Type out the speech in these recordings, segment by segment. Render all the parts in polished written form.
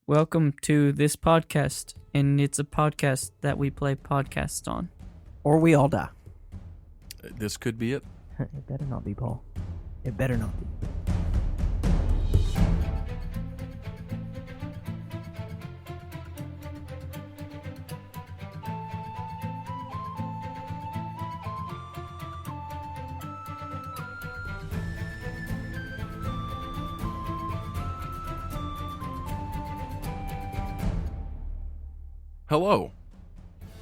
Welcome to this podcast, and it's a podcast that we play podcasts on. Or we all die. This could be it. It better not be, Paul. It better not be. Hello,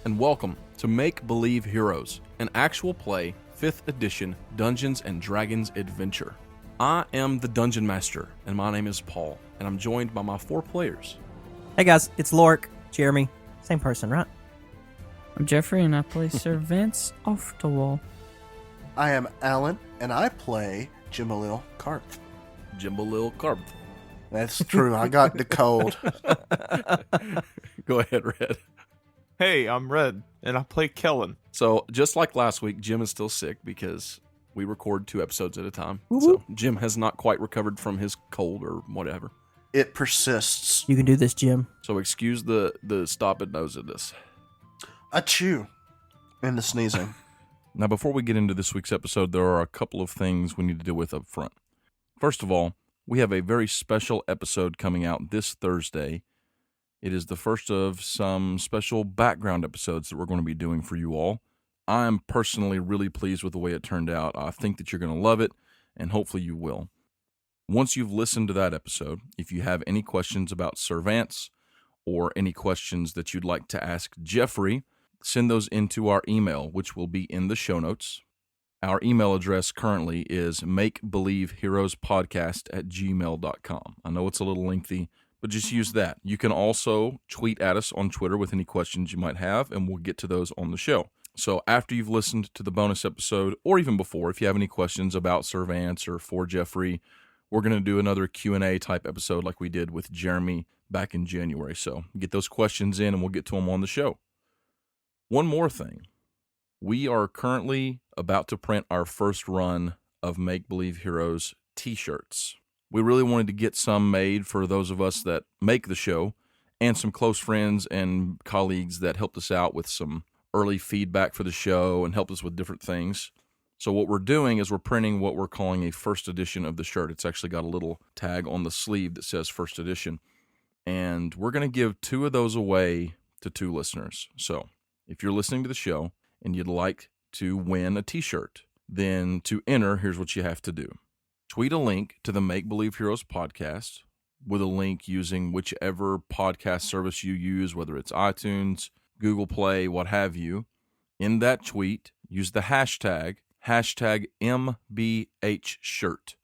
and welcome to Make Believe Heroes, an actual play 5th edition Dungeons & Dragons adventure. I am the Dungeon Master, and my name is Paul, and I'm joined by my 4 players. Hey guys, it's Lork, Jeremy. Same person, right? I'm Jeffrey, and I play Sir Vance Off the Wall. I am Alan, and I play Jimbalil Karth. Jimbalil Carp. That's true. I got the cold. Go ahead, Red. Hey, I'm Red, and I play Kellen. So, just like last week, Jim is still sick because we record 2 episodes at a time. Woo-woo. So, Jim has not quite recovered from his cold or whatever. It persists. You can do this, Jim. So, excuse the stop and nose of this. Achoo. And the sneezing. Now, before we get into this week's episode, there are a couple of things we need to deal with up front. First of all, we have a very special episode coming out this Thursday. It is the first of some special background episodes that we're going to be doing for you all. I'm personally really pleased with the way it turned out. I think that you're going to love it, and hopefully you will. Once you've listened to that episode, if you have any questions about Sir Vance or any questions that you'd like to ask Jeffrey, send those into our email, which will be in the show notes. Our email address currently is makebelieveheroespodcast@gmail.com. I know it's a little lengthy, but just use that. You can also tweet at us on Twitter with any questions you might have, and we'll get to those on the show. So after you've listened to the bonus episode, or even before, if you have any questions about Sir Vance or for Jeffrey, we're going to do another Q&A type episode like we did with Jeremy back in January. So get those questions in, and we'll get to them on the show. One more thing. We are currently about to print our first run of Make Believe Heroes t-shirts. We really wanted to get some made for those of us that make the show and some close friends and colleagues that helped us out with some early feedback for the show and helped us with different things. So what we're doing is we're printing what we're calling a first edition of the shirt. It's actually got a little tag on the sleeve that says first edition. And we're going to give 2 of those away to 2 listeners. So if you're listening to the show and you'd like to win a t-shirt, then to enter, here's what you have to do. Tweet a link to the Make Believe Heroes podcast with a link using whichever podcast service you use, whether it's iTunes, Google Play, what have you. In that tweet, use the hashtag MBHshirt.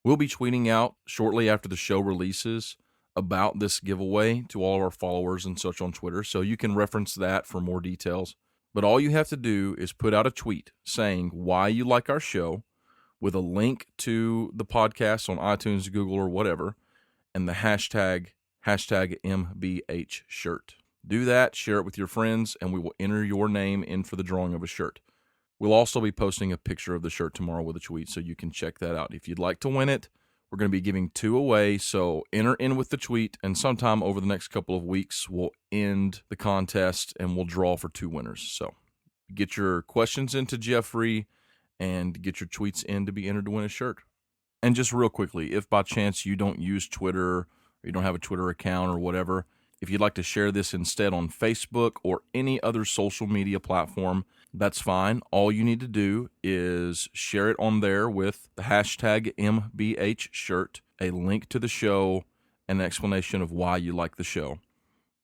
We'll be tweeting out shortly after the show releases about this giveaway to all of our followers and such on Twitter, so you can reference that for more details. But all you have to do is put out a tweet saying why you like our show with a link to the podcast on iTunes, Google, or whatever, and the hashtag MBHshirt. Do that, share it with your friends, and we will enter your name in for the drawing of a shirt. We'll also be posting a picture of the shirt tomorrow with a tweet, so you can check that out. If you'd like to win it, we're going to be giving 2 away, so enter in with the tweet, and sometime over the next couple of weeks, we'll end the contest, and we'll draw for 2 winners. So get your questions into Jeffrey, and get your tweets in to be entered to win a shirt. And just real quickly, if by chance you don't use Twitter, or you don't have a Twitter account or whatever, if you'd like to share this instead on Facebook or any other social media platform, that's fine. All you need to do is share it on there with the hashtag MBHshirt, a link to the show, an explanation of why you like the show,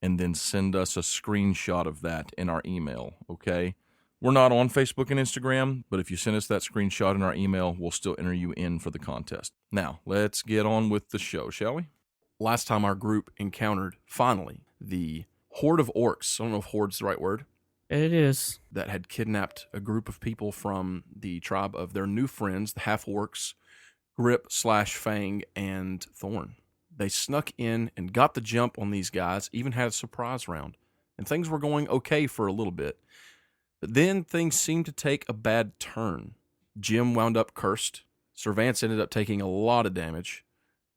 and then send us a screenshot of that in our email, okay? We're not on Facebook and Instagram, but if you send us that screenshot in our email, we'll still enter you in for the contest. Now, let's get on with the show, shall we? Last time our group encountered, finally, the Horde of Orcs. I don't know if Horde's the right word. It is. That had kidnapped a group of people from the tribe of their new friends, the Half-Orcs, Grip/Fang, and Thorn. They snuck in and got the jump on these guys, even had a surprise round. And things were going okay for a little bit. But then things seemed to take a bad turn. Jim wound up cursed. Sir Vance ended up taking a lot of damage.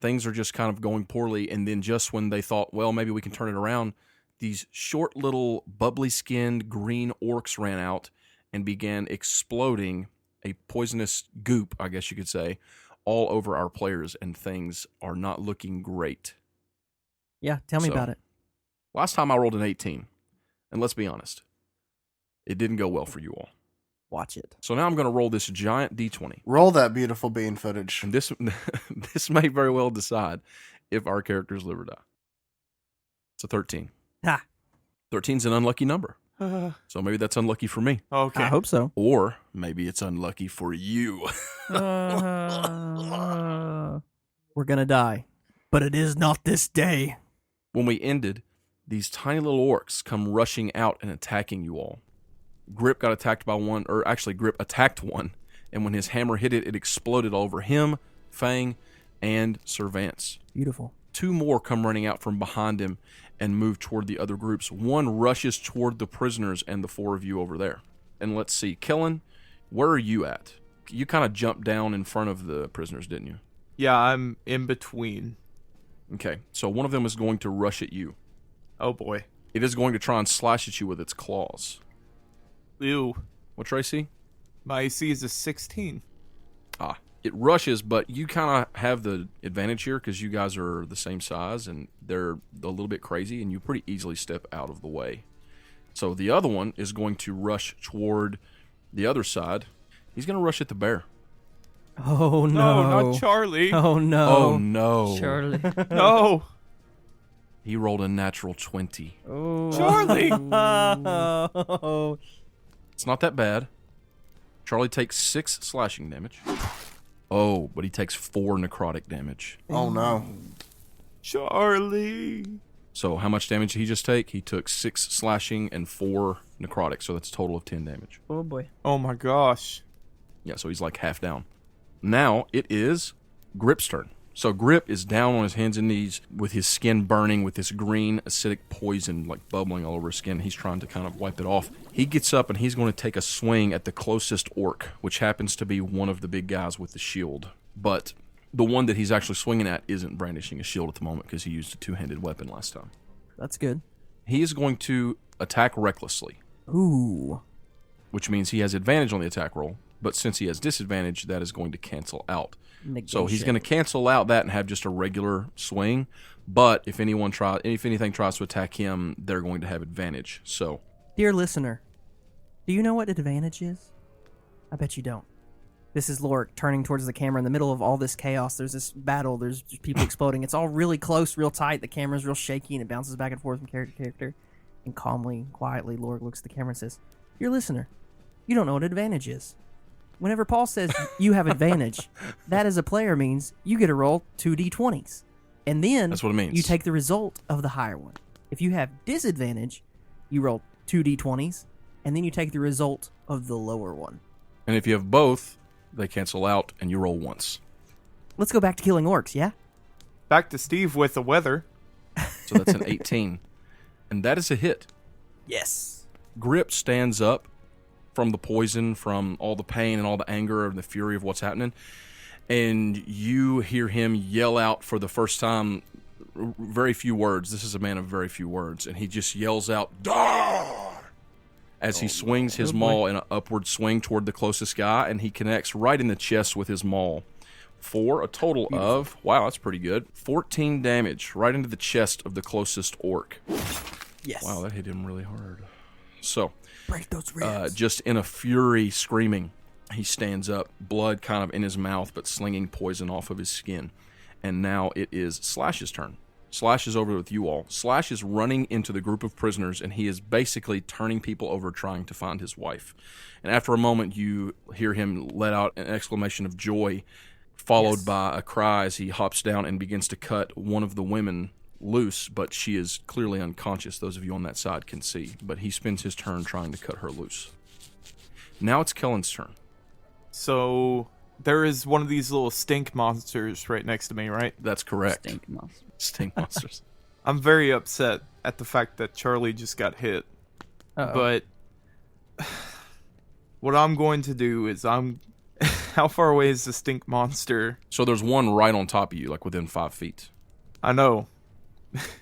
things are just kind of going poorly. And then just when they thought, well, maybe we can turn it around, these short little bubbly-skinned green orcs ran out and began exploding a poisonous goop, I guess you could say, all over our players, and things are not looking great. Yeah, tell me about it. Last time I rolled an 18, and let's be honest, it didn't go well for you all. Watch it. So now I'm going to roll this giant D20. Roll that beautiful bean footage. And this may very well decide if our characters live or die. It's a 13. Ha! 13's an unlucky number. So maybe that's unlucky for me. Okay. I hope so. Or maybe it's unlucky for you. We're gonna die. But it is not this day. When we ended, these tiny little orcs come rushing out and attacking you all. Grip got attacked by one, or actually Grip attacked one, and when his hammer hit it, it exploded all over him, Fang, and Sir Vance. Beautiful. 2 more come running out from behind him and move toward the other groups. One rushes toward the prisoners and the 4 of you over there. And let's see, Kellen, where are you at? You kind of jumped down in front of the prisoners, didn't you? Yeah, I'm in between. Okay, so one of them is going to rush at you. Oh boy. It is going to try and slash at you with its claws. Ew. What, Tracy? My AC is a 16. It rushes, but you kind of have the advantage here because you guys are the same size and they're a little bit crazy, and you pretty easily step out of the way. So the other one is going to rush toward the other side. He's going to rush at the bear. Oh no. No, not Charlie. Oh no. Oh no. Charlie. No. He rolled a natural 20. Oh. Charlie. Oh. It's not that bad. Charlie takes 6 slashing damage. Oh, but he takes 4 necrotic damage. Oh no. Charlie. So how much damage did he just take? He took 6 slashing and 4 necrotic, so that's a total of 10 damage. Oh boy. Oh my gosh. Yeah, so he's like half down. Now it is Grip's turn. So Grip is down on his hands and knees with his skin burning with this green acidic poison like bubbling all over his skin. He's trying to kind of wipe it off. He gets up and he's going to take a swing at the closest orc, which happens to be one of the big guys with the shield. But the one that he's actually swinging at isn't brandishing a shield at the moment because he used a 2-handed weapon last time. That's good. He is going to attack recklessly, Ooh. which means he has advantage on the attack roll. But since he has disadvantage, that is going to cancel out. Negation. So he's going to cancel out that and have just a regular swing. But if anything tries to attack him, they're going to have advantage. So, Dear listener, do you know what advantage is? I bet you don't. This is Lork turning towards the camera in the middle of all this chaos. There's this battle. There's just people exploding. It's all really close, real tight. The camera's real shaky, and it bounces back and forth from character to character. And calmly, quietly, Lork looks at the camera and says, Dear listener, you don't know what advantage is. Whenever Paul says you have advantage, that as a player means you get to roll 2d20s. And then that's what it means. you take the result of the higher one. If you have disadvantage, you roll 2d20s, and then you take the result of the lower one. And if you have both, they cancel out and you roll once. Let's go back to killing orcs, yeah? Back to Steve with the weather. So that's an 18. And that is a hit. Yes. Grip stands up from the poison, from all the pain and all the anger and the fury of what's happening. And you hear him yell out for the first time very few words. This is a man of very few words. And he just yells out, Dar! As he swings his maul in an upward swing toward the closest guy, and he connects right in the chest with his maul for a total of, wow, that's pretty good, 14 damage right into the chest of the closest orc. Yes. Wow, that hit him really hard. So, break those ribs. just in a fury, screaming, he stands up, blood kind of in his mouth, but slinging poison off of his skin. And now it is Slash's turn. Slash is over with you all. Slash is running into the group of prisoners, and he is basically turning people over trying to find his wife. And after a moment, you hear him let out an exclamation of joy, followed by a cry as he hops down and begins to cut one of the women loose, but she is clearly unconscious. Those of you on that side can see. But he spends his turn trying to cut her loose. Now it's Kellen's turn. So there is one of these little stink monsters right next to me, right? That's correct. Stink monster. Stink monsters. I'm very upset at the fact that Charlie just got hit. Uh-oh. But what I'm going to do is I'm How far away is the stink monster? So there's one right on top of you, like within 5 feet. I know.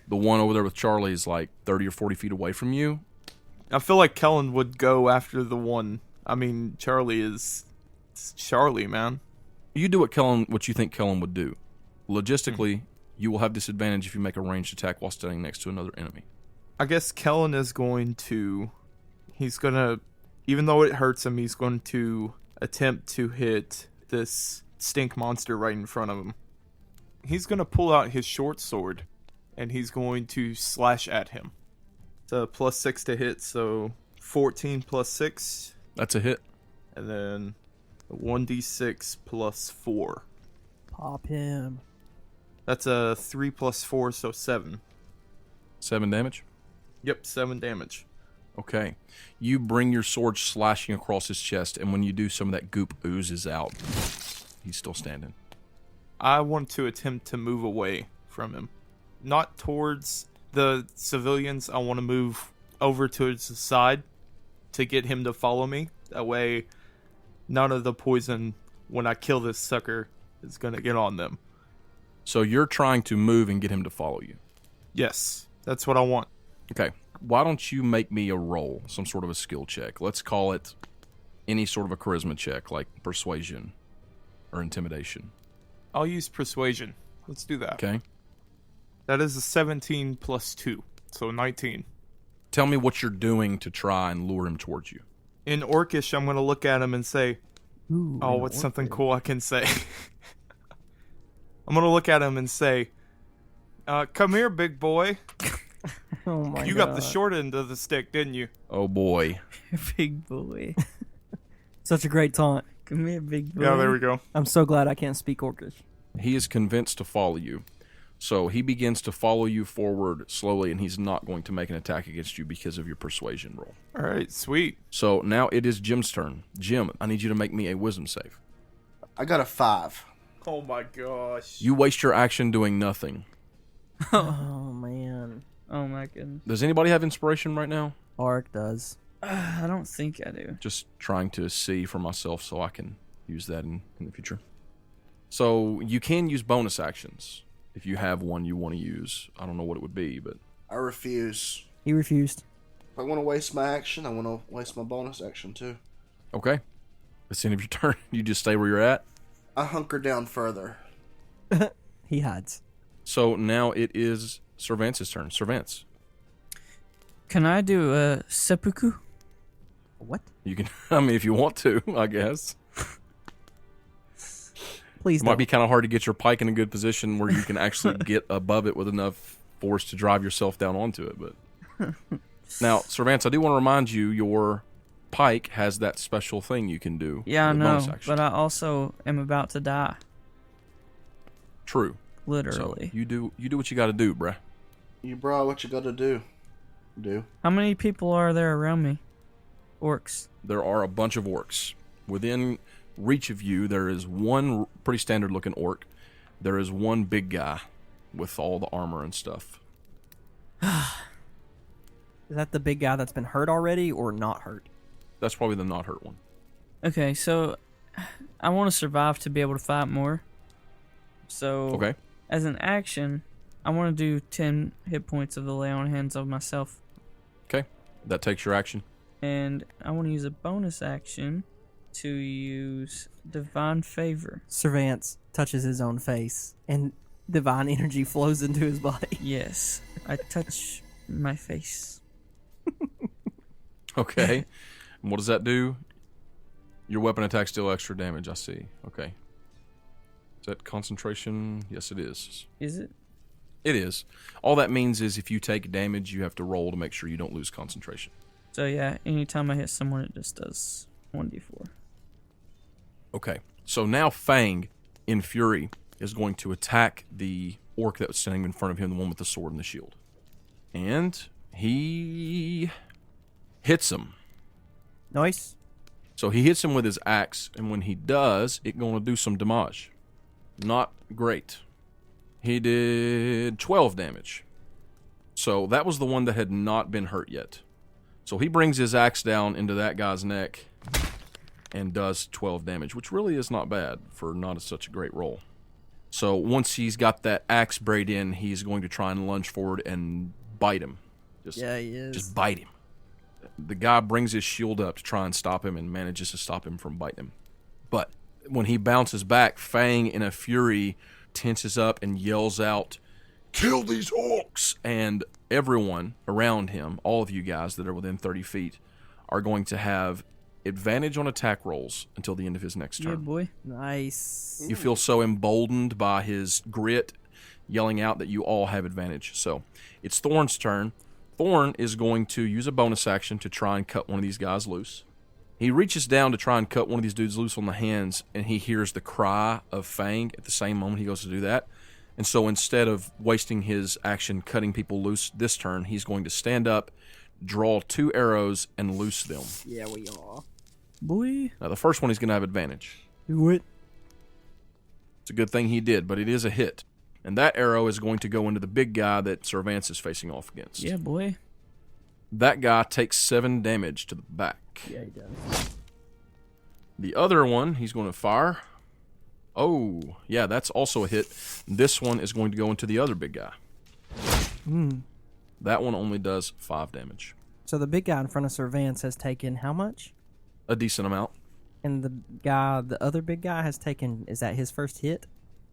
The one over there with Charlie is like 30 or 40 feet away from you. I feel like Kellen would go after the one. I mean, Charlie is... It's Charlie, man. You do what you think Kellen would do. Logistically, you will have disadvantage if you make a ranged attack while standing next to another enemy. I guess Kellen is going to... He's gonna... Even though it hurts him, he's going to attempt to hit this stink monster right in front of him. He's gonna pull out his short sword, and he's going to slash at him. It's a +6 to hit, so 14 plus 6. That's a hit. And then 1d6 plus 4. Pop him. That's a 3 plus 4, so 7. 7 damage. Yep, 7 damage. Okay. You bring your sword slashing across his chest, and when you do, some of that goop oozes out. He's still standing. I want to attempt to move away from him. Not towards the civilians. I want to move over towards the side to get him to follow me. That way, none of the poison, when I kill this sucker, is going to get on them. So you're trying to move and get him to follow you. Yes, that's what I want. Okay. Why don't you make me a roll, some sort of a skill check? Let's call it any sort of a charisma check, like persuasion or intimidation. I'll use persuasion. Let's do that. Okay. That is a 17 plus 2, so 19. Tell me what you're doing to try and lure him towards you. In Orcish, I'm going to look at him and say, Ooh, oh, what's something cool I can say? I'm going to look at him and say, come here, big boy. Oh my god. You got the short end of the stick, didn't you? Oh boy. Big boy. Such a great taunt. Come here, big boy. Yeah, there we go. I'm so glad I can't speak Orcish. He is convinced to follow you. So he begins to follow you forward slowly, and he's not going to make an attack against you because of your persuasion roll. All right, sweet. So now it is Jim's turn. Jim, I need you to make me a wisdom save. I got a 5. Oh my gosh. You waste your action doing nothing. Oh man. Oh my goodness. Does anybody have inspiration right now? Ark does. I don't think I do. Just trying to see for myself so I can use that in the future. So you can use bonus actions if you have one you want to use. I don't know what it would be, but... I refuse. He refused. If I want to waste my action, I want to waste my bonus action too. Okay. It's the end of your turn. You just stay where you're at. I hunker down further. He hides. So now it is Servance's turn. Servance. Can I do a seppuku? What? You can, I mean, if you want to, I guess. Please It might don't. be kind of hard to get your pike in a good position where you can actually get above it with enough force to drive yourself down onto it. But now, Servance, I do want to remind you, your pike has that special thing you can do. Yeah, I with know, bonus action. but I also am about to die. True. Literally. So you do what you got to do, bruh. You bro, what you gotta do? How many people are there around me? Orcs. There are a bunch of orcs. Within reach of you, there is one pretty standard looking orc. There is one big guy with all the armor and stuff. Is that the big guy that's been hurt already or not hurt? That's probably the not hurt one. Okay, so I want to survive to be able to fight more. So, Okay. as an action, I want to do 10 hit points of the lay on hands of myself. Okay. That takes your action. And I want to use a bonus action to use Divine Favor. Servance touches his own face, and divine energy flows into his body. Yes, I touch my face. Okay. And what does that do? Your weapon attacks deal extra damage, I see. Okay. Is that concentration? Yes, it is. Is it? It is. All that means is if you take damage, you have to roll to make sure you don't lose concentration. So yeah, anytime I hit someone, it just does 1d4. Okay. So now Fang, in fury, is going to attack the orc that was standing in front of him, the one with the sword and the shield. And he hits him. Nice. So he hits him with his axe, and when he does, it's going to do some damage. Not great. He did 12 damage. So that was the one that had not been hurt yet. So he brings his axe down into that guy's neck, and does 12 damage, which really is not bad for not such a great roll. So once he's got that axe braid in, he's going to try and lunge forward and bite him. He is. Just bite him. The guy brings his shield up to try and stop him and manages to stop him from biting him. But when he bounces back, Fang, in a fury, tenses up and yells out, "Kill these orcs!" And everyone around him, all of you guys that are within 30 feet, are going to have advantage on attack rolls until the end of his next turn. Yeah, boy. Nice. You feel so emboldened by his grit yelling out that you all have advantage. So it's Thorn's turn. Thorn is going to use a bonus action to try and cut one of these guys loose. He reaches down to try and cut one of these dudes loose on the hands, and he hears the cry of Fang at the same moment he goes to do that. And so instead of wasting his action cutting people loose this turn, he's going to stand up, draw 2 arrows, and loose them. Yeah, we are. Boy. Now, the first one he's going to have advantage. Do it. It's a good thing he did, but it is a hit. And that arrow is going to go into the big guy that Sir Vance is facing off against. Yeah, boy. That guy takes 7 damage to the back. Yeah, he does. The other one, he's going to fire. Oh, yeah, that's also a hit. This one is going to go into the other big guy. That one only does 5 damage. So the big guy in front of Sir Vance has taken how much? A decent amount. And the other big guy has taken, is that his first hit?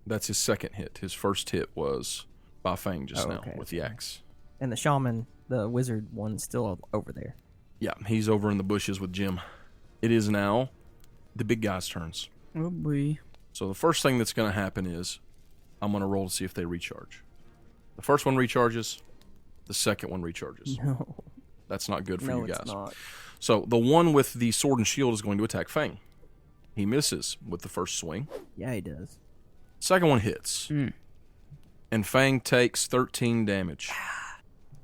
That's his second hit. His first hit was by Fang just now okay. with the axe. And the shaman, the wizard one, still over there. Yeah, he's over in the bushes with Jim. It is now the big guy's turns. Oh, boy. So the first thing that's going to happen is I'm going to roll to see if they recharge. The first one recharges. The second one recharges. No. That's not good for you guys. It's not. So the one with the sword and shield is going to attack Fang. He misses with the first swing. Yeah, he does. Second one hits. And Fang takes 13 damage.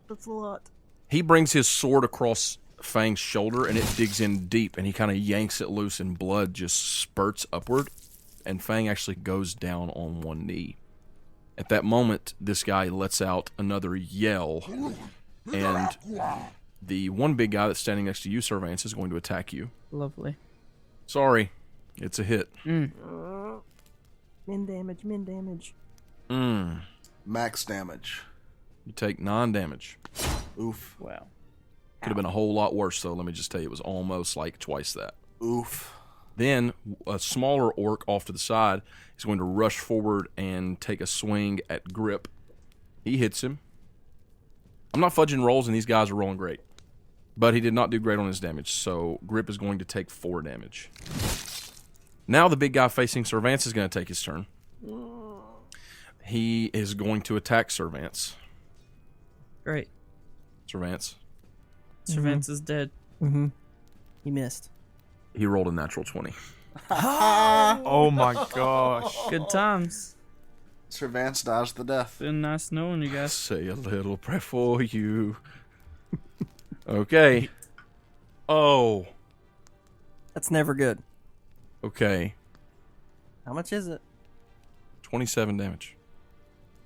That's a lot. He brings his sword across Fang's shoulder, and it digs in deep, and he kind of yanks it loose, and blood just spurts upward, and Fang actually goes down on one knee. At that moment, this guy lets out another yell, and the one big guy that's standing next to you, Sir Vance, is going to attack you. Lovely. Sorry, it's a hit. Min damage. Max damage. You take 9 damage. Oof. Wow. Could have been a whole lot worse, though. Let me just tell you, it was almost like twice that. Oof. Then a smaller orc off to the side is going to rush forward and take a swing at Grip. He hits him. I'm not fudging rolls, and these guys are rolling great. But he did not do great on his damage, so Grip is going to take 4 damage. Now the big guy facing Sir Vance is going to take his turn. He is going to attack Sir Vance. Great. Sir Vance. Sir Vance is dead. He missed. He rolled a natural 20. Oh my gosh. Good times. Sir Vance dodged the death. Been nice knowing you guys. Say a little prayer for you. Okay. Oh. That's never good. Okay. How much is it? 27 damage.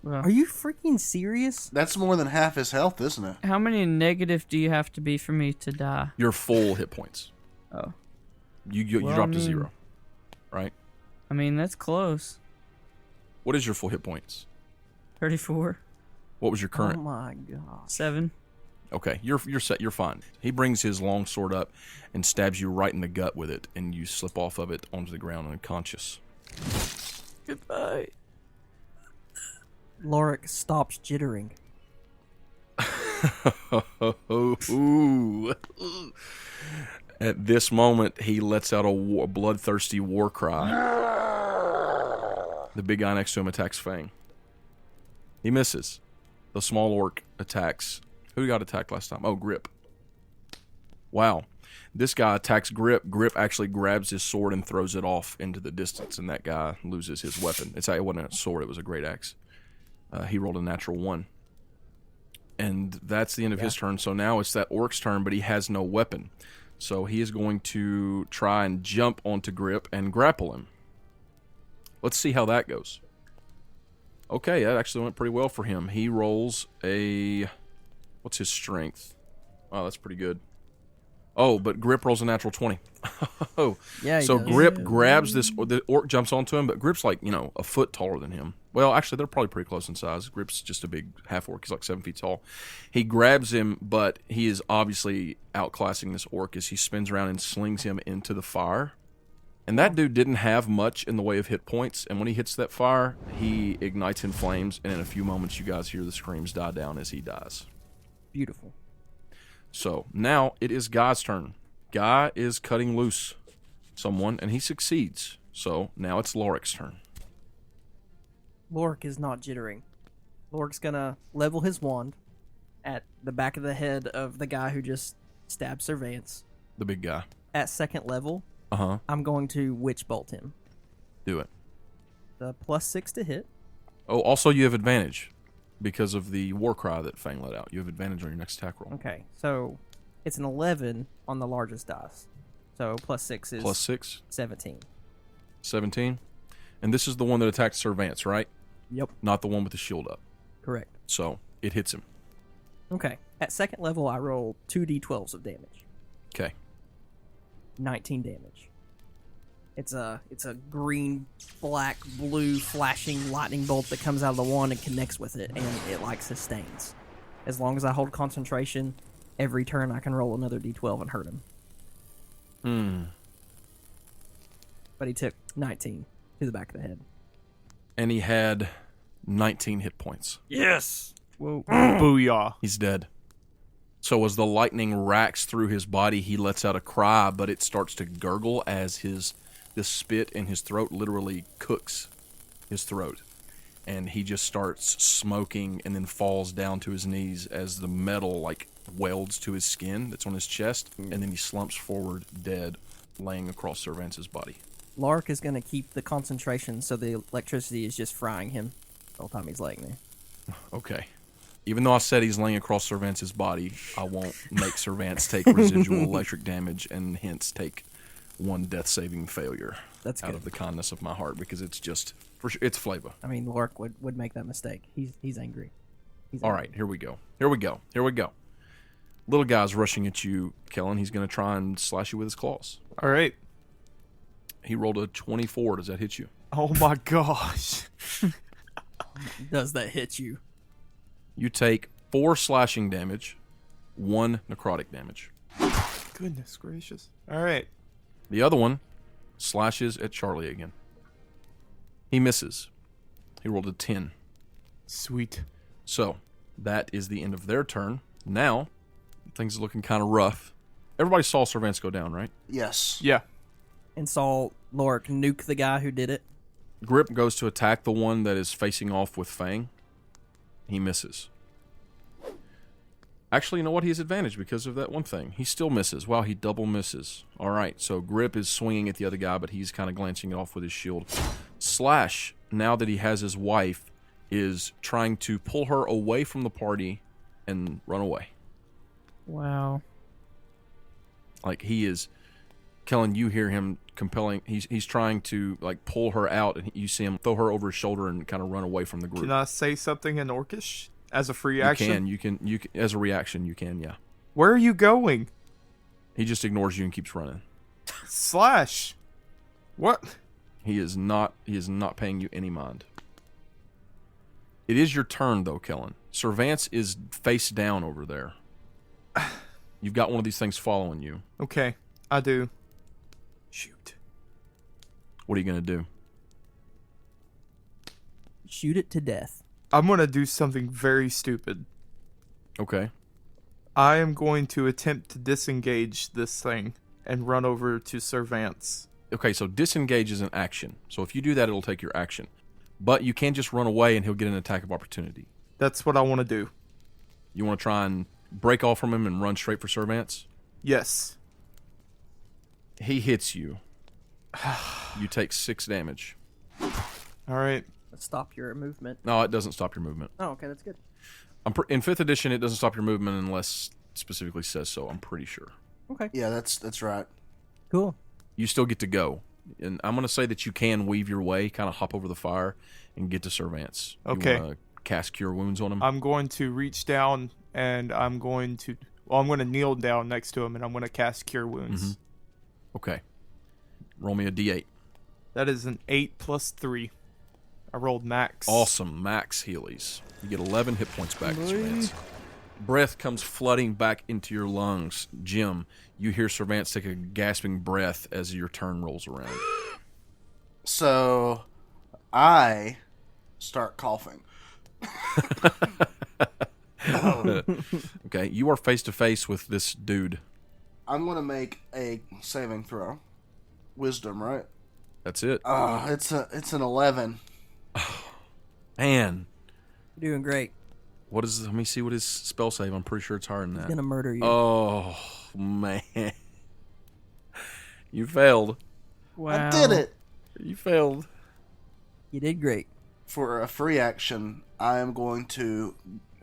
Well, Are you freaking serious? That's more than half his health, isn't it? how many negative do you have to be for me to die? Your full hit points. Oh. You Well, drop I to mean- 0. Right? I mean, that's close. What is your full hit points? 34. What was your Oh current? my gosh. 7. Okay, you're set. You're fine. He brings his long sword up and stabs you right in the gut with it, and you slip off of it onto the ground unconscious. Goodbye. Lorik stops jittering. Ooh. At this moment, he lets out a bloodthirsty war cry. The big guy next to him attacks Fang. He misses. The small orc attacks. Who got attacked last time? Oh, Grip. Wow. This guy attacks Grip. Grip actually grabs his sword and throws it off into the distance, and that guy loses his weapon. It wasn't a sword, it was a great axe. He rolled a natural 1. And that's the end of his turn. So now it's that orc's turn, but he has no weapon. So he is going to try and jump onto Grip and grapple him. Let's see how that goes. Okay, that actually went pretty well for him. He rolls a... What's his strength? Wow, that's pretty good. Oh, but Grip rolls a natural 20. Oh, Yeah, he so does. Grip grabs this. The orc jumps onto him, but Grip's like a foot taller than him. Well, actually, they're probably pretty close in size. Grip's just a big half orc. He's like 7 feet tall. He grabs him, but he is obviously outclassing this orc as he spins around and slings him into the fire. And that dude didn't have much in the way of hit points, and when he hits that fire, he ignites in flames, and in a few moments, you guys hear the screams die down as he dies. Beautiful. So now it is Guy's turn. Guy is cutting loose someone, and he succeeds. So now it's Lorik's turn. Lorik is not jittering. Lorik's gonna level his wand at the back of the head of the guy who just stabbed Servance. The big guy. At second level, Uh-huh. I'm going to Witch Bolt him. Do it. The +6 to hit. Oh, also you have advantage because of the war cry that Fang let out. You have advantage on your next attack roll. Okay, so it's an 11 on the largest dice. So +6 is +6? 17. 17? And this is the one that attacked Servance, right? Yep, Not the one with the shield up. correct. So it hits him. Okay, at second level, I roll 2d12s of damage. Okay. 19 damage. It's a green, black, blue, flashing lightning bolt that comes out of the wand and connects with it, and it like sustains. As long as I hold concentration, every turn I can roll another d12 and hurt him. But he took 19 to the back of the head. And he had 19 hit points. Yes. Whoa. Booyah. He's dead. So as the lightning racks through his body, he lets out a cry, but it starts to gurgle as this spit in his throat literally cooks his throat. And he just starts smoking and then falls down to his knees as the metal like welds to his skin that's on his chest, and then he slumps forward dead, laying across Servance's body. Lark is going to keep the concentration so the electricity is just frying him the whole time he's laying there. Okay. Even though I said he's laying across Servance's body, I won't make Servance take residual electric damage and hence take one death-saving failure. That's out good. of the kindness of my heart, because it's just, for sure, it's flavor. I mean, Lark would make that mistake. He's angry. All right, here we go. Here we go. Here we go. Little guy's rushing at you, Kellen. He's going to try and slash you with his claws. All right. He rolled a 24. Does that hit you? Oh my gosh. Does that hit you? You take 4 slashing damage, 1 necrotic damage. Goodness gracious. All right. The other one slashes at Charlie again. He misses. He rolled a 10. Sweet. So, that is the end of their turn. Now, things are looking kind of rough. Everybody saw Servance go down, right? Yes. Yeah. And saw Lark nuke the guy who did it. Grip goes to attack the one that is facing off with Fang. He misses. Actually, you know what? He has advantage because of that one thing. He still misses. Wow, he double misses. All right, so Grip is swinging at the other guy, but he's kind of glancing it off with his shield. Slash, now that he has his wife, is trying to pull her away from the party and run away. Wow. Like, he is... Kellen, you hear him compelling... He's trying to, like, pull her out, and you see him throw her over his shoulder and kind of run away from the group. Can I say something in Orcish as a free action? You can, as a reaction, you can, yeah. Where are you going? He just ignores you and keeps running. Slash. What? He is not paying you any mind. It is your turn, though, Kellen. Servance is face down over there. You've got one of these things following you. Okay, I do. Shoot. What are you going to do? Shoot it to death. I'm going to do something very stupid. Okay. I am going to attempt to disengage this thing and run over to Servance. Okay, so disengage is an action. So if you do that, it'll take your action. But you can't just run away and he'll get an attack of opportunity. That's what I want to do. You want to try and break off from him and run straight for Servance? Yes. He hits you. You take 6 damage. All right. Stop your movement. No, it doesn't stop your movement. Oh, okay, that's good. In 5th edition, it doesn't stop your movement unless specifically says so, I'm pretty sure. Okay. Yeah, that's right. Cool. You still get to go. And I'm going to say that you can weave your way, kind of hop over the fire, and get to Servance. Okay. You want to cast Cure Wounds on him? I'm going to reach down and I'm going to Well, I'm going to kneel down next to him, and I'm going to cast Cure Wounds. Okay. Roll me a d8. That is an 8 plus 3. I rolled max. Awesome. Max Healies. You get 11 hit points back. Servance. Breath comes flooding back into your lungs. Jim, you hear Servance take a gasping breath as your turn rolls around. So, I start coughing. Okay, you are face to face with this dude. I'm going to make a saving throw. Wisdom, right? That's it. It's an 11. Man, You're doing great. what is? Let me see what his spell save. I'm pretty sure it's higher than He's that. gonna murder you. Oh man, you failed. Wow. I did it! You failed. You did great. For a free action, I am going to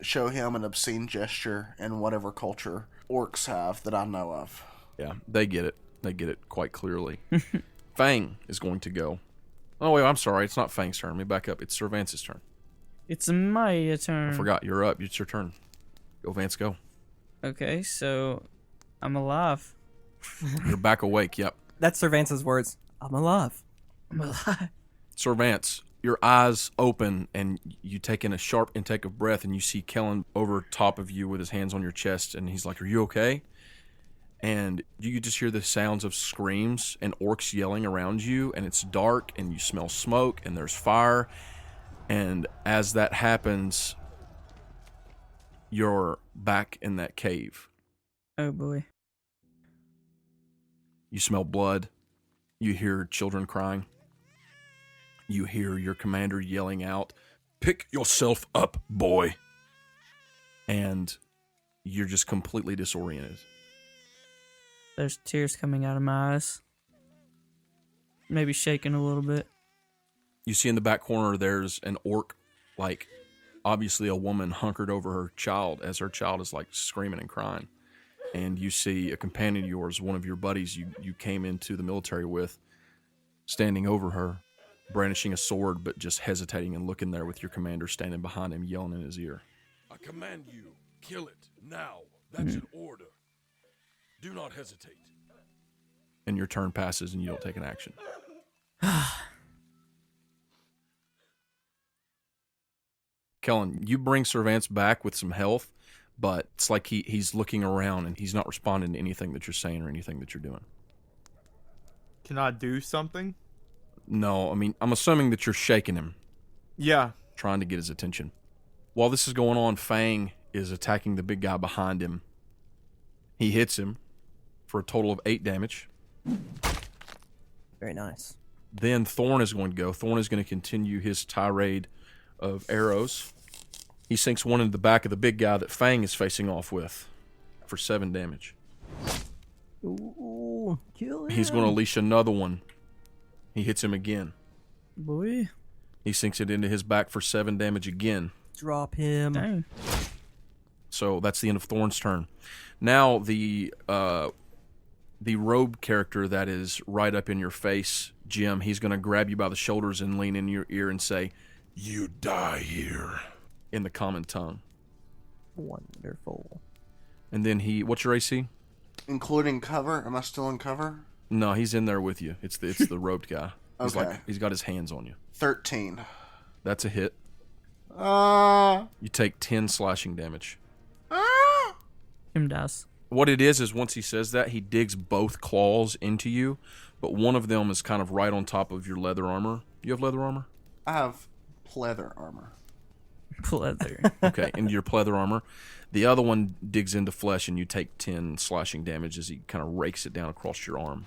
show him an obscene gesture in whatever culture orcs have that I know of. Yeah, they get it. They get it quite clearly. Fang is going to go. Oh wait, I'm sorry. It's not Fang's turn. Let me back up. It's Sir Vance's turn. It's my I turn. forgot. You're up. It's your turn. Go, Vance. Go. Okay, so I'm alive. You're back awake. Yep. That's Sir Vance's words. I'm alive. I'm alive. Sir Vance, your eyes open and you take in a sharp intake of breath and you see Kellen over top of you with his hands on your chest and he's like, "Are you okay?" And you just hear the sounds of screams and orcs yelling around you, and it's dark and you smell smoke and there's fire. And as that happens, you're back in that cave. Oh boy. You smell blood. You hear children crying. You hear your commander yelling out, "Pick yourself up, boy." And you're just completely disoriented. There's tears coming out of my eyes. Maybe shaking a little bit. You see in the back corner there's an orc, like obviously a woman hunkered over her child as her child is like screaming and crying. And you see a companion of yours, one of your buddies you came into the military with, standing over her, brandishing a sword, but just hesitating and looking there with your commander standing behind him, yelling in his ear. "I command you, kill it, now. That's an order. Do not hesitate." And your turn passes and you don't take an action. Kellen, you bring Sir Vance back with some health, but it's like he's looking around and he's not responding to anything that you're saying or anything that you're doing. Can I do something? No, I mean, I'm assuming that you're shaking him, Yeah. trying to get his attention. While this is going on, Fang is attacking the big guy behind him. He hits him for a total of 8 damage. Very nice. Then Thorn is going to go. Thorn is going to continue his tirade of arrows. He sinks one into the back of the big guy that Fang is facing off with for 7 damage. Ooh, kill him. He's going to unleash another one. He hits him again. Boy. He sinks it into his back for 7 damage again. Drop him. Dang. So that's the end of Thorn's turn. Now the robe character that is right up in your face, Jim, he's going to grab you by the shoulders and lean in your ear and say, "You die here." in the common tongue. Wonderful. And then what's your AC? Including cover? Am I still in cover? No, he's in there with you. It's the robed guy. He's Okay. like, he's got his hands on you. 13. That's a hit. Ah. You take 10 slashing damage. Him does. What it is once he says that, he digs both claws into you, but one of them is kind of right on top of your leather armor. You have leather armor? I have pleather armor. Pleather. Okay, into your pleather armor. The other one digs into flesh, and you take 10 slashing damage as he kind of rakes it down across your arm.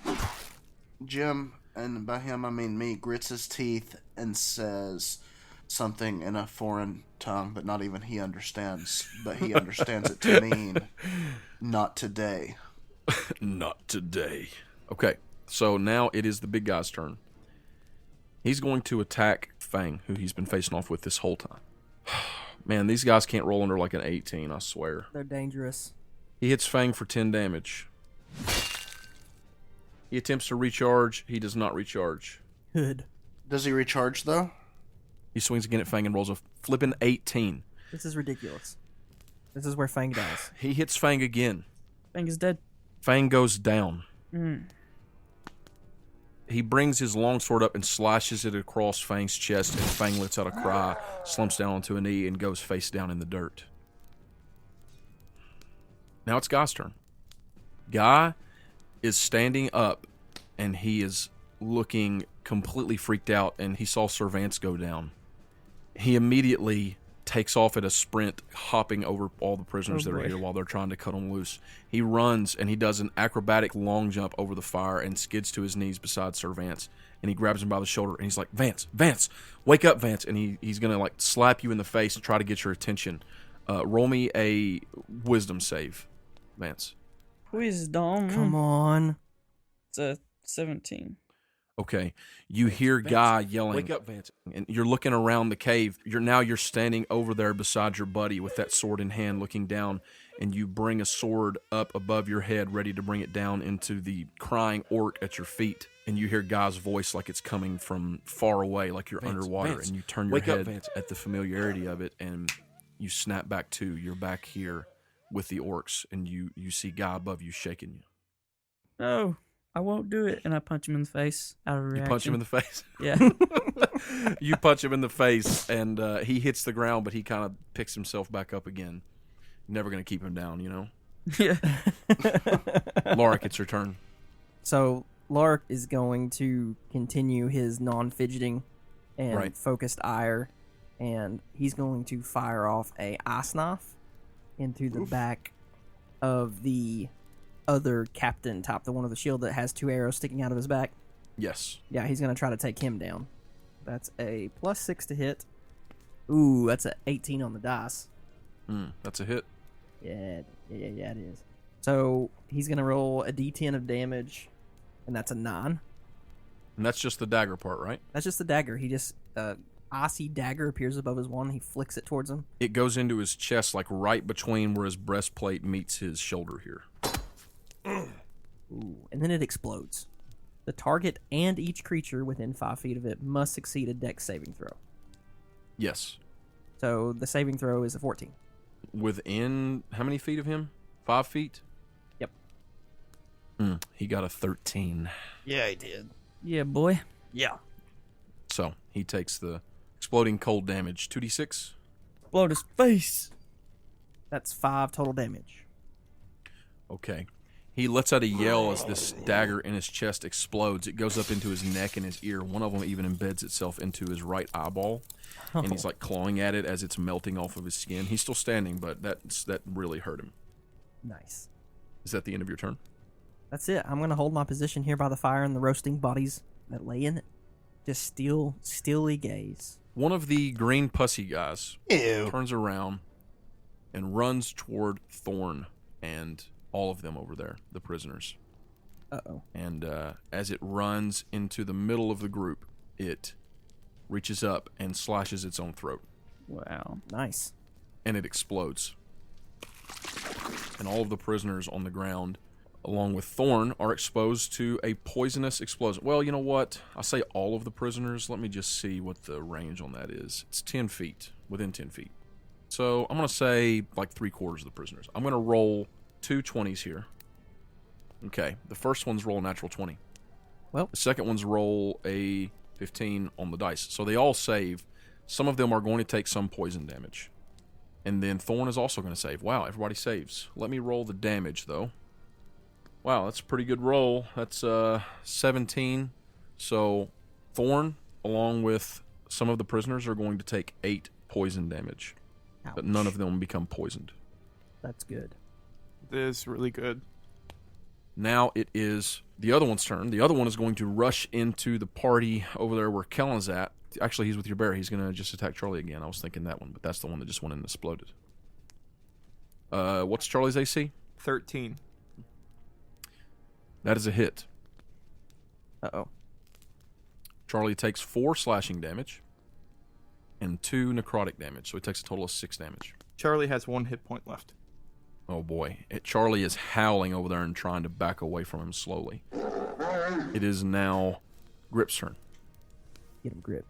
Jim, and by him I mean me, grits his teeth and says something in a foreign tongue that not even he understands, but he understands it to mean, "Not today." Not today. Okay, so now it is the big guy's turn. He's going to attack Fang, who he's been facing off with this whole time. Man, these guys can't roll under like an 18, I swear. They're dangerous. He hits Fang for 10 damage. He attempts to recharge. He does not recharge. Good. Does he recharge though? He swings again at Fang and rolls a flippin' 18. This is ridiculous. This is where Fang dies. He hits Fang again. Fang is dead. Fang goes down. Mm. He brings his longsword up and slashes it across Fang's chest, and Fang lets out a cry, slumps down onto a knee, and goes face down in the dirt. Now it's Guy's turn. Guy is standing up, and he is looking completely freaked out, and he saw Sir Vance go down. He immediately takes off at a sprint, hopping over all the prisoners that are here while they're trying to cut him loose. He runs, and he does an acrobatic long jump over the fire and skids to his knees beside Sir Vance. And he grabs him by the shoulder, and he's like, Vance, wake up, Vance. And he's going to like slap you in the face and try to get your attention. Roll me a wisdom save, Vance. Wisdom. Come on. It's a 17. Okay, you hear Guy yelling, "Wake up, Vance!" And you're looking around the cave. You're standing over there beside your buddy with that sword in hand, looking down. And you bring a sword up above your head, ready to bring it down into the crying orc at your feet. And you hear Guy's voice like it's coming from far away, like you're underwater. And you turn your head at the familiarity of it, and you snap back to. You're back here with the orcs, and you see Guy above you shaking you. No, I won't do it. And I punch him in the face out of reaction. You punch him in the face? Yeah. You punch him in the face, and he hits the ground, but he kind of picks himself back up again. Never going to keep him down, you know? Yeah. Lorik, it's your turn. So Lorik is going to continue his non-fidgeting and focused ire, and he's going to fire off a ice knife into the back of the other captain top, the one with the shield that has 2 arrows sticking out of his back. Yes. Yeah, he's going to try to take him down. That's a +6 to hit. Ooh, that's a 18 on the dice. That's a hit. Yeah, it is. So he's going to roll a d10 of damage, and that's a 9. And that's just the dagger part, right? That's just the dagger. He just, icy dagger appears above his wand. He flicks it towards him. It goes into his chest, like right between where his breastplate meets his shoulder here. Ooh, and then it explodes. The target and each creature within 5 feet of it must succeed a dex saving throw. Yes. So the saving throw is a 14. Within how many feet of him? 5 feet? Yep. He got a 13. Yeah, he did. Yeah, boy. Yeah. So he takes the exploding cold damage. 2d6? Explode his face. That's 5 total damage. Okay. He lets out a yell as this dagger in his chest explodes. It goes up into his neck and his ear. One of them even embeds itself into his right eyeball. And he's like clawing at it as it's melting off of his skin. He's still standing, but that really hurt him. Nice. Is that the end of your turn? That's it. I'm going to hold my position here by the fire and the roasting bodies that lay in it. Just steely gaze. One of the green pussy guys turns around and runs toward Thorn and all of them over there, the prisoners. Uh-oh. And as it runs into the middle of the group, it reaches up and slashes its own throat. Wow. Nice. And it explodes. And all of the prisoners on the ground, along with Thorn, are exposed to a poisonous explosion. Well, you know what? I say all of the prisoners. Let me just see what the range on that is. It's 10 feet, within 10 feet. So I'm going to say like 3/4 of the prisoners. I'm going to roll 2 20s here. Okay, the first one's roll a natural 20. Well, the second one's roll a 15 on the dice. So they all save. Some of them are going to take some poison damage. And then Thorn is also going to save. Wow, everybody saves. Let me roll the damage, though. Wow, that's a pretty good roll. That's 17. So Thorn, along with some of the prisoners, are going to take 8 poison damage. ouch. But none of them become poisoned. That's good. This is really good. Now it is the other one's turn. The other one is going to rush into the party over there where Kellen's at. Actually, he's with your bear. He's going to just attack Charlie again. I was thinking that one, but that's the one that just went in and exploded. What's Charlie's AC? 13. That is a hit. Uh-oh. Charlie takes 4 slashing damage and 2 necrotic damage, so he takes a total of 6 damage. Charlie has 1 hit point left. Oh boy. Charlie is howling over there and trying to back away from him slowly. It is now Grip's turn. Get him, Grip.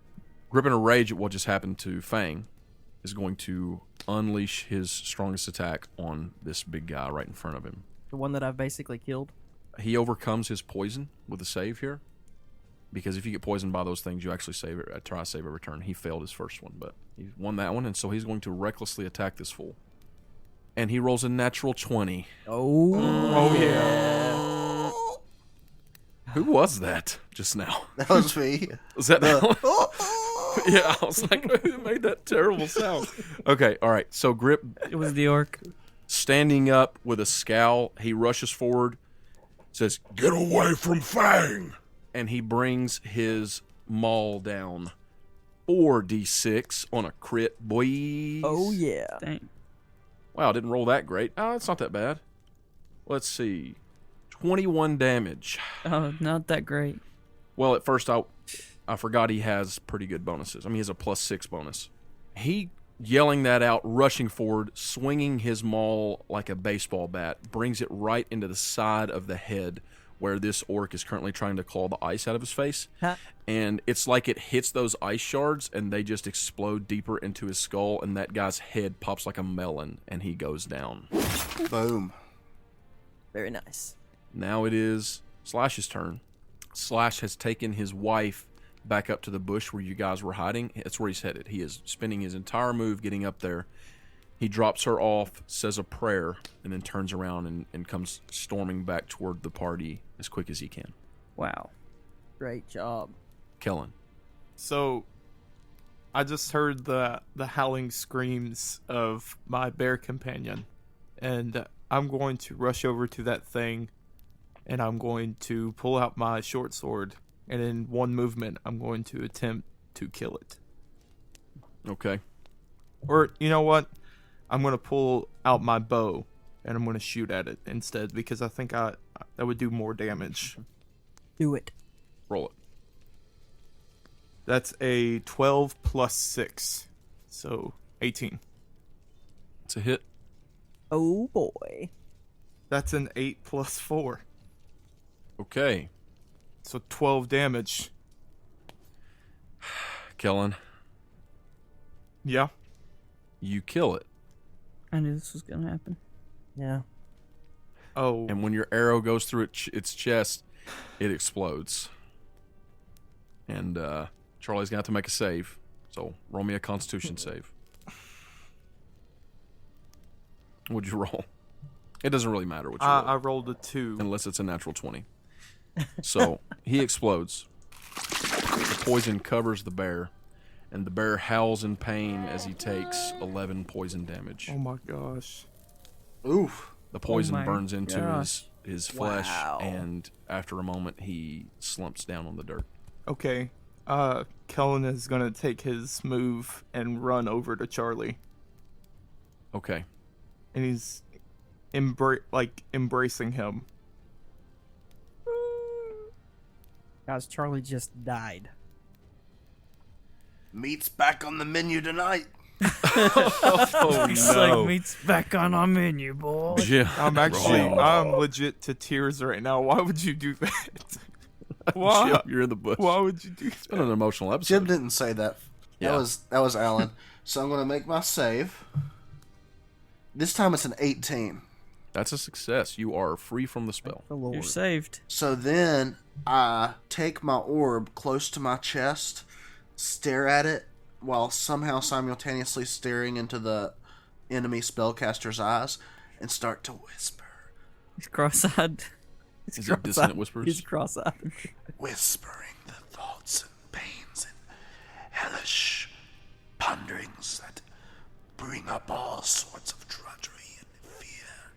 Grip in a rage at what just happened to Fang is going to unleash his strongest attack on this big guy right in front of him. The one that I've basically killed. He overcomes his poison with a save here, because if you get poisoned by those things, you actually try save a return. He failed his first one, but he won that one, and so he's going to recklessly attack this fool. And he rolls a natural 20. Oh yeah. Who was that just now? That was me. Was that Yeah, I was like, who made that terrible sound? Okay, all right. So Grip, It was the orc. standing up with a scowl, he rushes forward, says, Get away from Fang! and he brings his maul down. 4d6 on a crit, boy. Oh yeah. Dang. Wow, didn't roll that great. Oh, it's not that bad. Let's see. 21 damage. Oh, not that great. Well, at first I forgot he has pretty good bonuses. I mean, he has a +6 bonus. He, yelling that out, rushing forward, swinging his maul like a baseball bat, brings it right into the side of the head where this orc is currently trying to claw the ice out of his face. Huh. And it's like it hits those ice shards and they just explode deeper into his skull, and that guy's head pops like a melon and he goes down. Boom. Very nice. Now it is Slash's turn. Slash has taken his wife back up to the bush where you guys were hiding. That's where he's headed. He is spending his entire move getting up there. He drops her off, says a prayer, and then turns around and comes storming back toward the party as quick as he can. Wow. Great job. Kellen. So, I just heard the howling screams of my bear companion, and I'm going to rush over to that thing, and I'm going to pull out my short sword, and in one movement, I'm going to attempt to kill it. Okay. Or, you know what? I'm going to pull out my bow, and I'm going to shoot at it instead, because I think that would do more damage. Do it. Roll it. That's a 12 plus 6, so 18. It's a hit. Oh boy. That's an 8 plus 4, Okay. so 12 damage. Kellen, Yeah. you kill it. I knew this was going to happen. Yeah. Oh, And when your arrow goes through its chest, it explodes. And Charlie's going to have to make a save. So roll me a Constitution save. What'd you roll? It doesn't really matter what you roll, I rolled a 2. unless it's a natural 20. So he explodes. The poison covers the bear, and the bear howls in pain as he takes 11 poison damage. Oh my gosh. Oof. The poison my burns into gosh. his flesh, Wow. and after a moment, he slumps down on the dirt. Okay. Kellen is gonna take his move and run over to Charlie, Okay. and he's embracing him. Guys, Charlie just died. Meat's back on the menu tonight. Oh, It's like meat's back on our menu, boy. Jim. I'm legit to tears right now. Why would you do that? Why? Jim, you're in the bush. Why would you do It's been that? an emotional Jim episode. didn't say that. Yeah. That was Alan. So I'm gonna make my save. This time it's an 18. That's a success. You are free from the spell. The Lord. You're saved. So then I take my orb close to my chest, stare at it, while somehow simultaneously staring into the enemy spellcaster's eyes, and start to whisper. He's cross-eyed. He's Is it dissonant cross-eyed. whispers? He's cross-eyed. Whispering the thoughts and pains and hellish ponderings that bring up all sorts of drudgery and fear.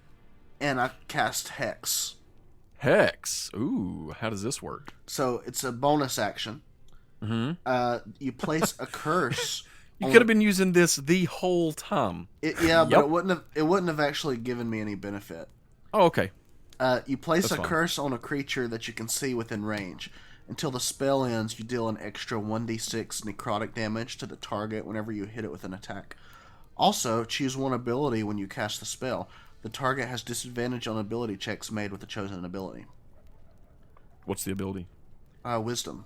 And I cast Hex. Hex. Ooh, how does this work? So it's a bonus action. Mm-hmm. You place a curse. You could have been using this the whole time. But Yep. it wouldn't have actually given me any benefit. Oh, okay. You place That's a fine. curse on a creature that you can see within range. Until the spell ends, you deal an extra 1d6 necrotic damage to the target whenever you hit it with an attack. Also, choose one ability when you cast the spell. The target has disadvantage on ability checks made with the chosen ability. What's the ability? Wisdom.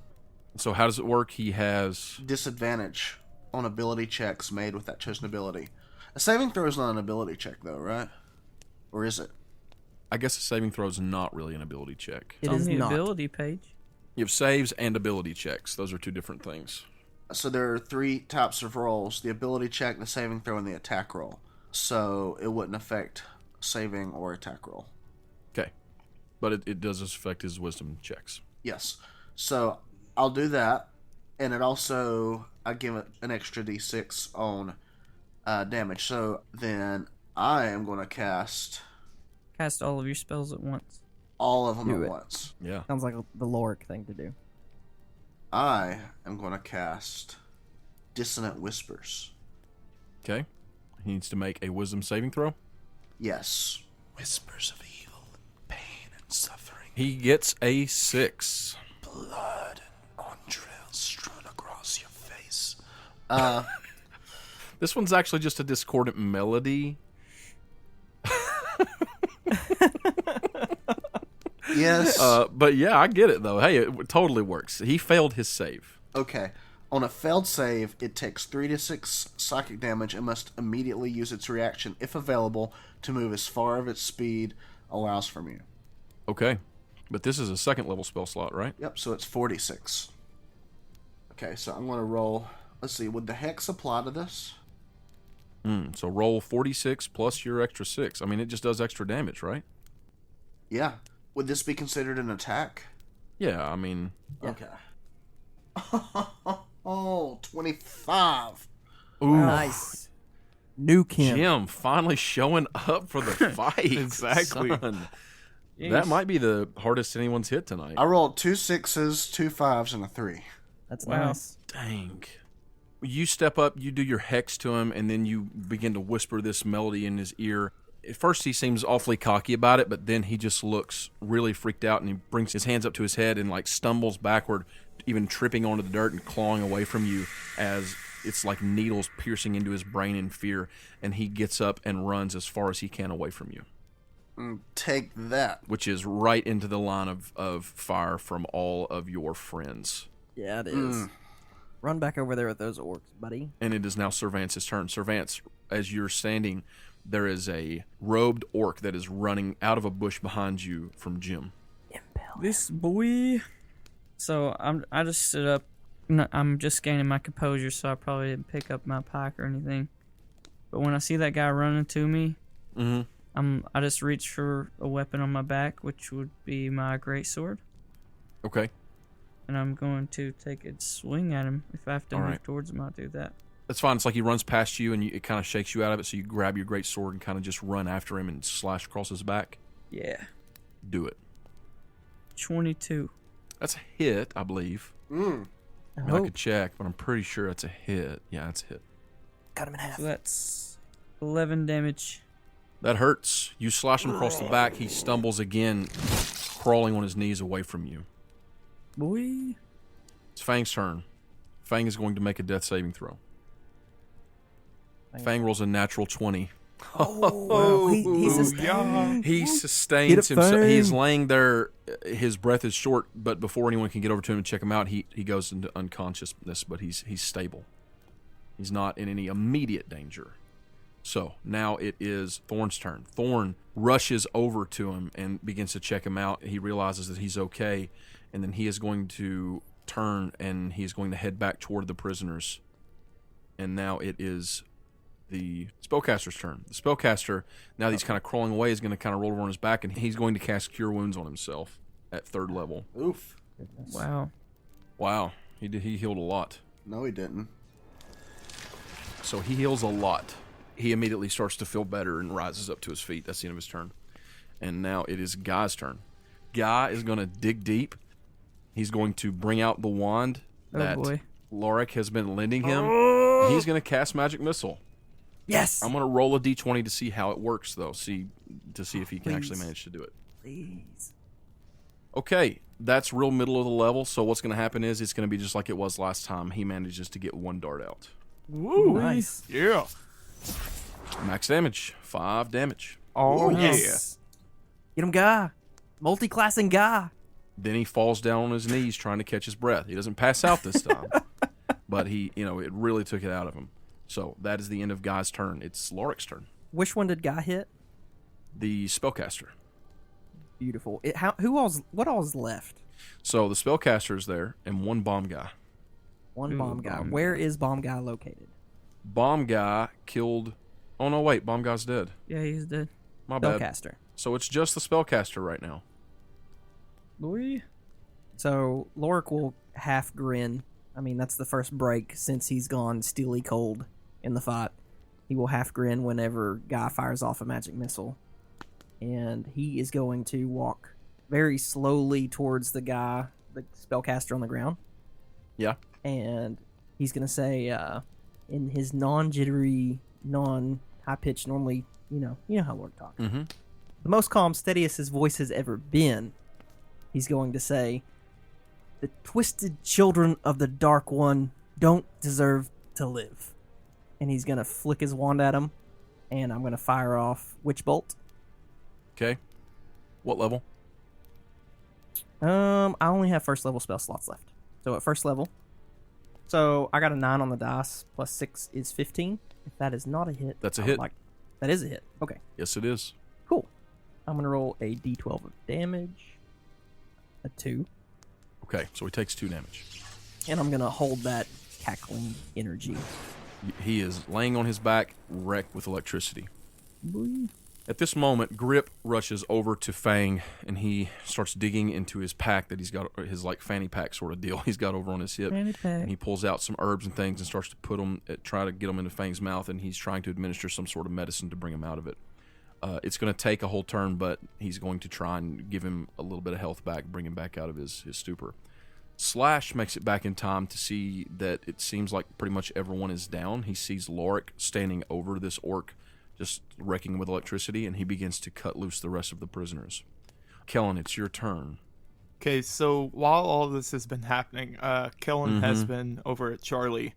So how does it work? He has... Disadvantage on ability checks made with that chosen ability. A saving throw is not an ability check, though, right? Or is it? I guess a saving throw is not really an ability check. It It's on is the not. ability page. You have saves and ability checks. Those are two different things. So there are 3 types of rolls: the ability check, the saving throw, and the attack roll. So it wouldn't affect saving or attack roll. Okay. But it does affect his wisdom checks. Yes. So I'll do that, and it also I give it an extra d6 on damage. So then I am going to cast Cast all of your spells at once. all of them Do at it. once. Yeah. Sounds like the Lorik thing to do. I am going to cast Dissonant Whispers. Okay. He needs to make a wisdom saving throw. Yes. Whispers of evil, pain, and suffering. He gets a 6. Blood and entrails strewn across your face. This one's actually just a discordant melody. Yes. But yeah, I get it though. Hey, it totally works. He failed his save. Okay. On a failed save, it takes 3 to 6 psychic damage and must immediately use its reaction, if available, to move as far as its speed allows from you. Okay. But this is a second level spell slot, right? Yep, so it's 46. Okay, so I'm going to roll. Let's see, would the hex apply to this? So roll 46 plus your extra 6. I mean, it just does extra damage, right? Yeah. Would this be considered an attack? Yeah, I mean, Okay. Oh, 25. ooh, Nice. Nuke him. Jim finally showing up for the fight. Exactly. Son. That might be the hardest anyone's hit tonight. I rolled 2 6s, 2 5s, and a 3. That's Wow. nice. Dang. You step up, you do your hex to him, and then you begin to whisper this melody in his ear. At first, he seems awfully cocky about it, but then he just looks really freaked out, and he brings his hands up to his head and like stumbles backward, even tripping onto the dirt and clawing away from you as it's like needles piercing into his brain in fear, and he gets up and runs as far as he can away from you, Take that. which is right into the line of fire from all of your friends. Yeah, it is. Run back over there with those orcs, buddy. And it is now Servance's turn. Servance, as you're standing, there is a robed orc that is running out of a bush behind you from Jim. Impel. This boy. So I just stood up. No, I'm just gaining my composure, so I probably didn't pick up my pike or anything. But when I see that guy running to me, I just reach for a weapon on my back, which would be my greatsword, Okay. and I'm going to take a swing at him. If I have to All move right. towards him, I'll do that. That's fine. It's like he runs past you and it kind of shakes you out of it, so you grab your great sword and kind of just run after him and slash across his back. Yeah. Do it. 22. That's a hit, I believe. I I mean, I hope. could check, but I'm pretty sure it's a hit. Yeah, it's a hit. Cut him in half. So that's 11 damage. That hurts. You slash him across the back. He stumbles again, crawling on his knees away from you. Boy. It's Fang's turn. Fang is going to make a death saving throw. Fang rolls a natural 20. Oh, he sustained. He Get sustains it, himself. Fang. He's laying there. His breath is short, but before anyone can get over to him and check him out, he goes into unconsciousness, but he's stable. He's not in any immediate danger. So now it is Thorn's turn. Thorn rushes over to him and begins to check him out. He realizes that he's okay, and then he is going to turn and he's going to head back toward the prisoners. And now it is the spellcaster's turn. The spellcaster, now that he's kind of crawling away, is going to kind of roll over on his back, and he's going to cast Cure Wounds on himself at 3rd level. Oof. Wow. Wow, he healed a lot. No, he didn't. So he heals a lot. He immediately starts to feel better and rises up to his feet. That's the end of his turn. And now it is Guy's turn. Guy is going to dig deep. He's going to bring out the wand that boy. Lorik has been lending him. He's going to cast Magic Missile. Yes. I'm going to roll a d20 to see how it works, though. To see if he can actually Please. manage to do it. Please. Okay, that's real middle of the level. So what's going to happen is it's going to be just like it was last time. He manages to get 1 dart out. Woo. Nice. Yeah. Max damage, 5 damage. Oh, Yes. Get him, guy. Multi-classing guy. Then he falls down on his knees trying to catch his breath. He doesn't pass out this time, but he, it really took it out of him. So that is the end of Guy's turn. It's Lorik's turn. Which one did Guy hit? The spellcaster. Beautiful. What all is left? So the spellcaster is there, and one bomb guy. One Ooh, bomb guy. bomb Where guy. is bomb guy located? Bomb guy killed. Oh no, wait, bomb guy's dead. Yeah, he's dead. My bad. Spellcaster. So it's just the spellcaster right now. Boy. So Lorik will half grin. I mean, that's the first break since he's gone steely cold in the fight. He will half grin whenever Guy fires off a magic missile. And he is going to walk very slowly towards the guy, the spellcaster on the ground. Yeah. And he's going to say, in his non-jittery, non-high-pitched, normally, you know how Lorik talks. Mm-hmm. The most calm, steadiest his voice has ever been. He's going to say, "The twisted children of the Dark One don't deserve to live." And he's going to flick his wand at him, and I'm going to fire off Witch Bolt. Okay. What level? I only have first level spell slots left. So at first level. So I got a 9 on the dice, plus 6 is 15. If that is not a hit. That's a I would hit. That is a hit. Okay, Yes, it is. cool. I'm going to roll a d12 of damage. A 2. Okay, so he takes 2 damage. And I'm going to hold that cackling energy. He is laying on his back, wrecked with electricity. Boy. At this moment, Grip rushes over to Fang, and he starts digging into his pack that he's got, his like fanny pack sort of deal he's got over on his hip. Fanny pack. And he pulls out some herbs and things and starts to put them, try to get them into Fang's mouth, and he's trying to administer some sort of medicine to bring him out of it. It's going to take a whole turn, but he's going to try and give him a little bit of health back, bring him back out of his stupor. Slash makes it back in time to see that it seems like pretty much everyone is down. He sees Lorik standing over this orc, just wrecking with electricity, and he begins to cut loose the rest of the prisoners. Kellen, it's your turn. Okay, so while all this has been happening, Kellen has been over at Charlie.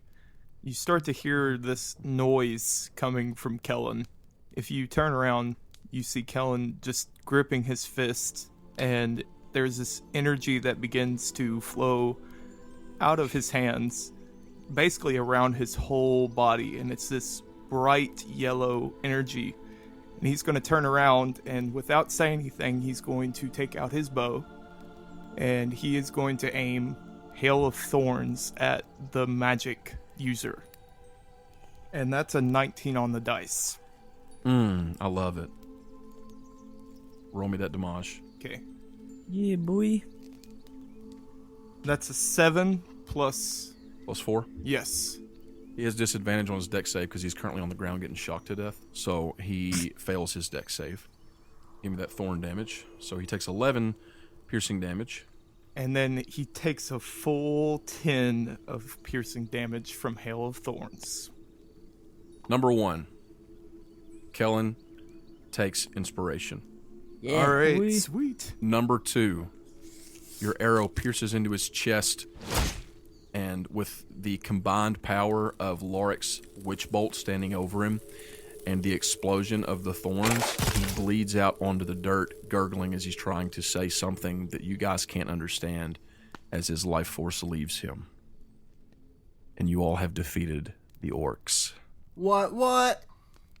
You start to hear this noise coming from Kellen. If you turn around, you see Kellen just gripping his fist, and there's this energy that begins to flow out of his hands, basically around his whole body, and it's this bright yellow energy. And he's going to turn around, and without saying anything, he's going to take out his bow, and he is going to aim Hail of Thorns at the magic user. And that's a 19 on the dice. I love it. Roll me that damage. Okay. Yeah, boy. That's a 7 plus... Plus 4. Yes. He has disadvantage on his dex save because he's currently on the ground getting shocked to death. So he fails his dex save. Give me that thorn damage. So he takes 11 piercing damage. And then he takes a full 10 of piercing damage from Hail of Thorns. Number 1. Kellen takes inspiration. Yeah. All right, boy. sweet. Number 2. Your arrow pierces into his chest, and with the combined power of Lorik's witch bolt standing over him and the explosion of the thorns, he bleeds out onto the dirt, gurgling as he's trying to say something that you guys can't understand as his life force leaves him. And you all have defeated the orcs. What?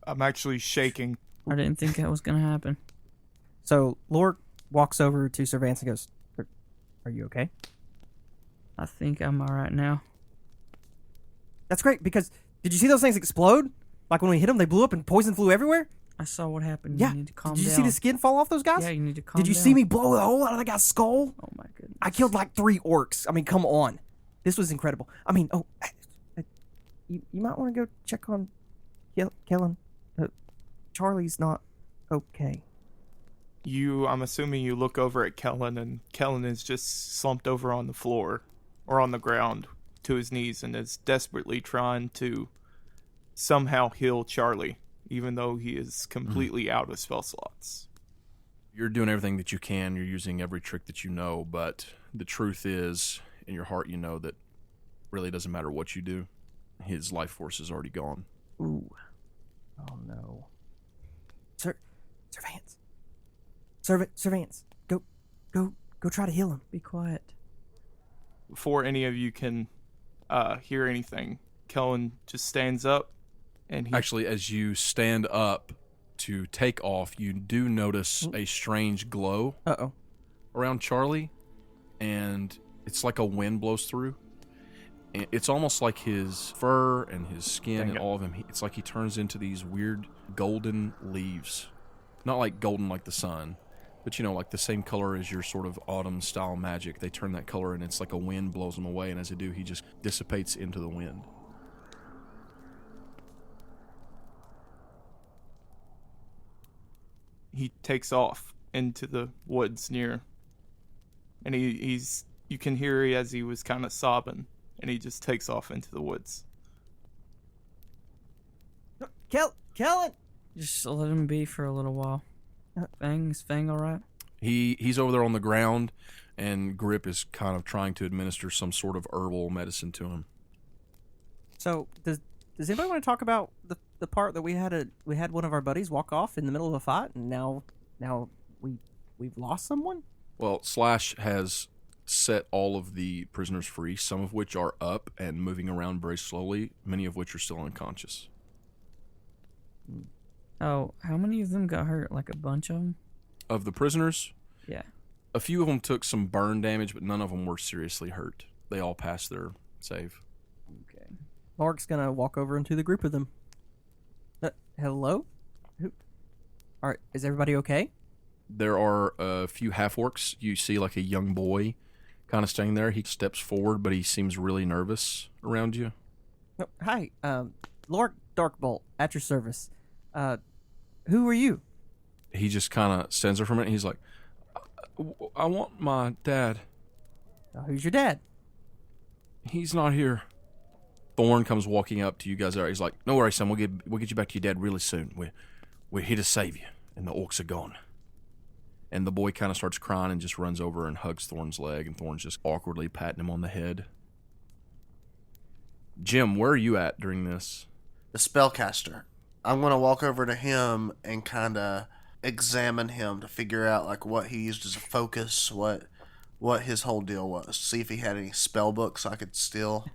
I'm actually shaking. I didn't think that was gonna happen. So Lorik walks over to Sir Vance and goes, "Are you okay?" I think I'm alright now. That's great, because did you see those things explode? Like when we hit them, they blew up and poison flew everywhere? I saw what happened. Yeah. You need to calm Did you down. see the skin fall off those guys? Yeah, you need to calm down. Did you see me blow a hole out of that guy's skull? Oh my goodness. I killed like 3 orcs. I mean, come on. This was incredible. I mean, you might want to go check on Kellen. Charlie's not okay. I'm assuming you look over at Kellen, and Kellen is just slumped over on the floor, or on the ground, to his knees, and is desperately trying to somehow heal Charlie, even though he is completely out of spell slots. You're doing everything that you can. You're using every trick that you know, but the truth is, in your heart, you know that really doesn't matter what you do. His life force is already gone. Ooh. Oh no. Sir Vance. Sir Vance. Go try to heal him. Be quiet. Before any of you can hear anything, Kellen just stands up, And he, Actually, as you stand up to take off, you do notice a strange glow Uh-oh. around Charlie, and it's like a wind blows through. And it's almost like his fur and his skin and all of him, it's like he turns into these weird golden leaves. Not like golden like the sun, but like the same color as your sort of autumn style magic. They turn that color, and it's like a wind blows him away, and as they do, he just dissipates into the wind. he takes off into the woods near, and he's you can hear as he was kind of sobbing, and he just takes off into the woods. Kellen! Just let him be for a little while. Is Fang all right? He's over there on the ground, and Grip is kind of trying to administer some sort of herbal medicine to him. So, does anybody want to talk about the part that we had one of our buddies walk off in the middle of a fight, and now we've lost someone? Well, Slash has set all of the prisoners free, some of which are up and moving around very slowly, many of which are still unconscious. Oh, how many of them got hurt? Like a bunch of them? Of the prisoners, Yeah. a few of them took some burn damage, but none of them were seriously hurt. They all passed their save. Okay. Lark's gonna walk over into the group of them. Hello? Alright, is everybody okay? There are a few half-orcs. You see like a young boy kind of standing there. He steps forward, but he seems really nervous around you. Oh, hi, Lark Darkbolt, at your service. Who are you? He just kind of stands there for a minute. He's like, I want my dad. Who's your dad? He's not here. Thorn comes walking up to you guys there. He's like, no worries, son. We'll get you back to your dad really soon. We're here to save you, and the orcs are gone. And the boy kind of starts crying and just runs over and hugs Thorn's leg, and Thorn's just awkwardly patting him on the head. Jim, where are you at during this? The spellcaster. I'm going to walk over to him and kind of examine him to figure out like what he used as a focus, what his whole deal was. See if he had any spell books I could steal.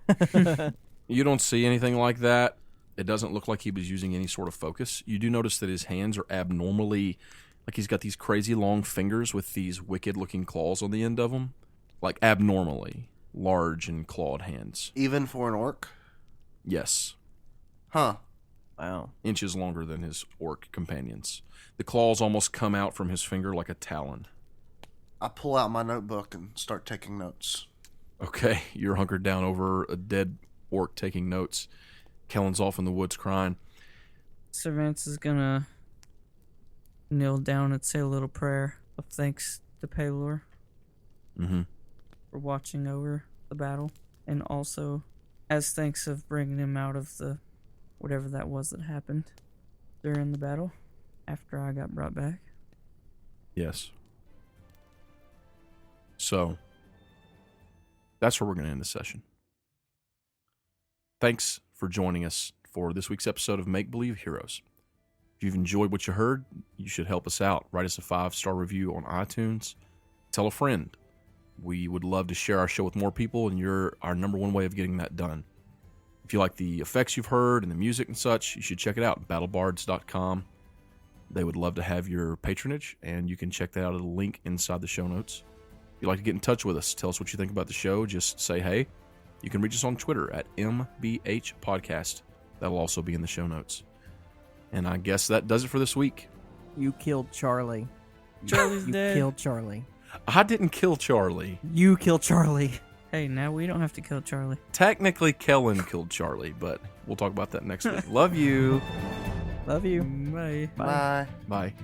You don't see anything like that. It doesn't look like he was using any sort of focus. You do notice that his hands are abnormally, like he's got these crazy long fingers with these wicked-looking claws on the end of them. Like abnormally large and clawed hands. Even for an orc? Yes. Huh. Wow. Inches longer than his orc companions. The claws almost come out from his finger like a talon. I pull out my notebook and start taking notes. Okay, you're hunkered down over a dead orc taking notes. Kellen's off in the woods crying. Servance is gonna kneel down and say a little prayer of thanks to Pelor for watching over the battle, and also as thanks of bringing him out of the whatever that was that happened during the battle after I got brought back. Yes. So, that's where we're going to end the session. Thanks for joining us for this week's episode of Make Believe Heroes. If you've enjoyed what you heard, you should help us out. Write us a 5-star review on iTunes. Tell a friend. We would love to share our show with more people, and you're our number one way of getting that done. If you like the effects you've heard and the music and such, you should check it out, battlebards.com. They would love to have your patronage, and you can check that out at a link inside the show notes. If you'd like to get in touch with us, tell us what you think about the show, just say hey. You can reach us on Twitter at MBH Podcast. That'll also be in the show notes. And I guess that does it for this week. You killed Charlie. Charlie's You dead. killed Charlie. I didn't kill Charlie. You killed Charlie. Hey, now we don't have to kill Charlie. Technically, Kellen killed Charlie, but we'll talk about that next week. Love you. Love you. Bye. Bye. Bye.